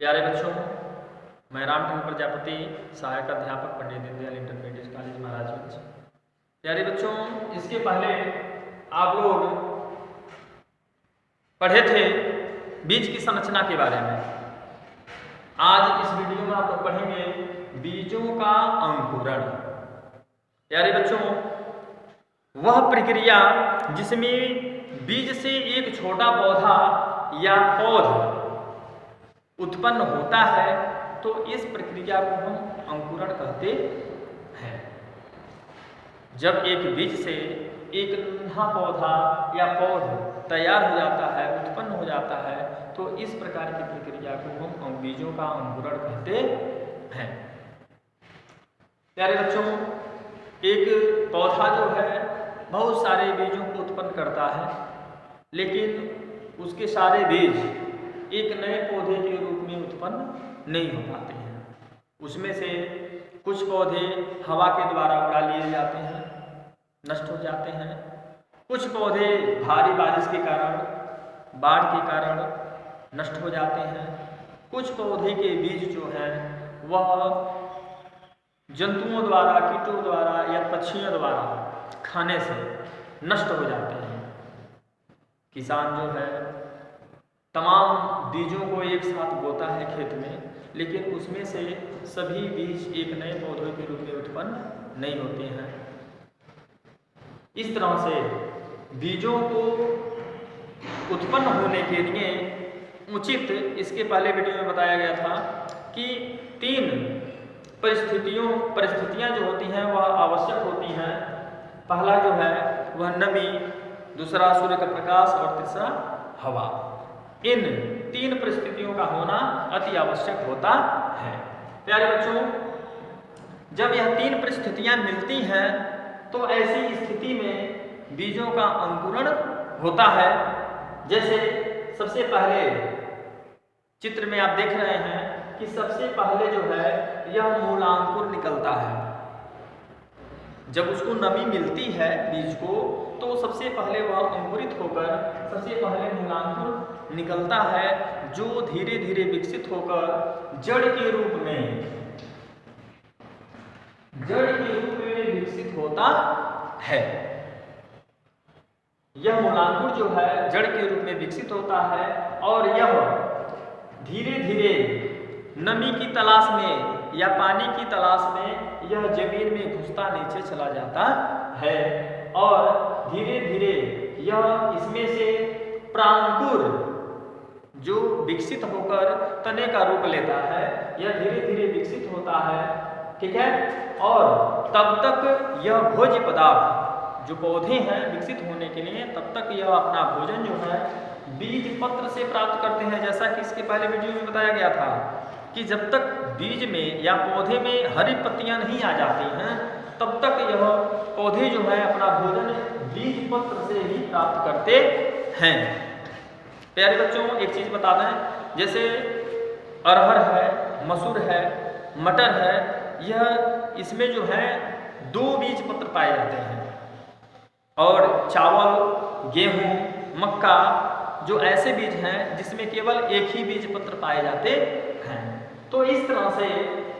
प्यारे बच्चों, मैं रामचंद्र प्रजापति, सहायक अध्यापक पंडित दीनदयाल इंटरमीडिएट कॉलेज महाराजगंज। प्यारे बच्चों, इसके पहले आप लोग पढ़े थे बीज की संरचना के बारे में। आज इस वीडियो में आप लोग पढ़ेंगे बीजों का अंकुरण। प्यारे बच्चों, वह प्रक्रिया जिसमें बीज से एक छोटा पौधा या पौध उत्पन्न होता है, तो इस प्रक्रिया को हम अंकुरण कहते हैं। जब एक बीज से एक नन्हा पौधा या पौध तैयार हो जाता है, उत्पन्न हो जाता है, तो इस प्रकार की प्रक्रिया को हम बीजों का अंकुरण कहते हैं। प्यारे बच्चों, एक पौधा जो है बहुत सारे बीजों को उत्पन्न करता है, लेकिन उसके सारे बीज एक नए पौधे के रूप में उत्पन्न नहीं हो पाते हैं। उसमें से कुछ पौधे हवा के द्वारा उड़ा लिए जाते हैं, नष्ट हो जाते हैं। कुछ पौधे भारी बारिश के कारण, बाढ़ के कारण नष्ट हो जाते हैं। कुछ पौधे के बीज जो हैं वह जंतुओं द्वारा, कीटों द्वारा या पक्षियों द्वारा खाने से नष्ट हो जाते हैं। किसान जो है तमाम बीजों को एक साथ बोता है खेत में, लेकिन उसमें से सभी बीज एक नए पौधे के रूप में उत्पन्न नहीं होते हैं। इस तरह से बीजों को उत्पन्न होने के लिए उचित, इसके पहले वीडियो में बताया गया था कि 3 परिस्थितियां जो होती हैं वह आवश्यक होती हैं। पहला जो है वह नमी, दूसरा सूर्य का प्रकाश और तीसरा हवा। इन 3 परिस्थितियों का होना अति आवश्यक होता है। प्यारे बच्चों, जब यह 3 परिस्थितियां मिलती हैं तो ऐसी स्थिति में बीजों का अंकुरण होता है। जैसे सबसे पहले चित्र में आप देख रहे हैं कि सबसे पहले जो है यह मूलांकुर निकलता है। जब उसको नमी मिलती है बीज को, तो सबसे पहले वह अंकुरित होकर सबसे पहले मूलांकुर निकलता है, जो धीरे धीरे विकसित होकर जड़ के रूप में विकसित होता है। यह मूलांकुर जो है जड़ के रूप में विकसित होता है और यह धीरे धीरे नमी की तलाश में या पानी की तलाश में यह जमीन में घुसता नीचे चला जाता है और धीरे धीरे यह इसमें से प्रांकुर जो विकसित होकर तने का रूप लेता है, यह धीरे धीरे विकसित होता है। ठीक है, और तब तक यह भोज्य पदार्थ जो पौधे हैं विकसित होने के लिए, तब तक यह अपना भोजन जो है बीज पत्र से प्राप्त करते हैं। जैसा कि इसके पहले वीडियो में बताया गया था कि जब तक बीज में या पौधे में हरी पत्तियां नहीं आ जाती हैं, तब तक यह पौधे जो है अपना भोजन बीज पत्र से ही प्राप्त करते हैं। प्यारे बच्चों, एक चीज बता दें, जैसे अरहर है, मसूर है, मटर है, यह इसमें जो है 2 बीज पत्र पाए जाते हैं। और चावल, गेहूं, मक्का जो ऐसे बीज हैं जिसमें केवल एक ही बीज पत्र पाए जाते हैं। तो इस तरह से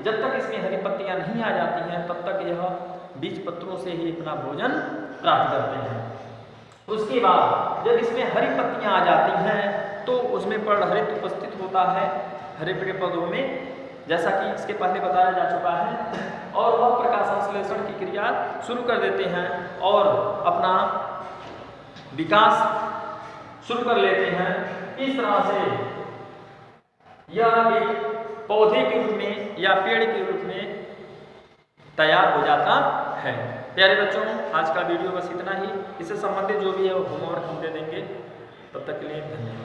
जब तक इसमें हरी पत्तियां नहीं आ जाती हैं, तब तक यह बीज पत्रों से ही अपना भोजन प्राप्त करते हैं। उसके बाद जब इसमें हरी पत्तियां आ जाती हैं, तो उसमें पर्णहरित उपस्थित होता है हरे पेड़ पौधों में, जैसा कि इसके पहले बताया जा चुका है, और वह प्रकाश संश्लेषण की क्रिया शुरू कर देते हैं और अपना विकास शुरू कर लेते हैं। इस तरह से यह एक पौधे के रूप में या पेड़ के रूप में तैयार हो जाता है। प्यारे बच्चों, आज का वीडियो बस इतना ही। इससे संबंधित जो भी है वो होमवर्क हम दे देंगे। तब तक के लिए धन्यवाद।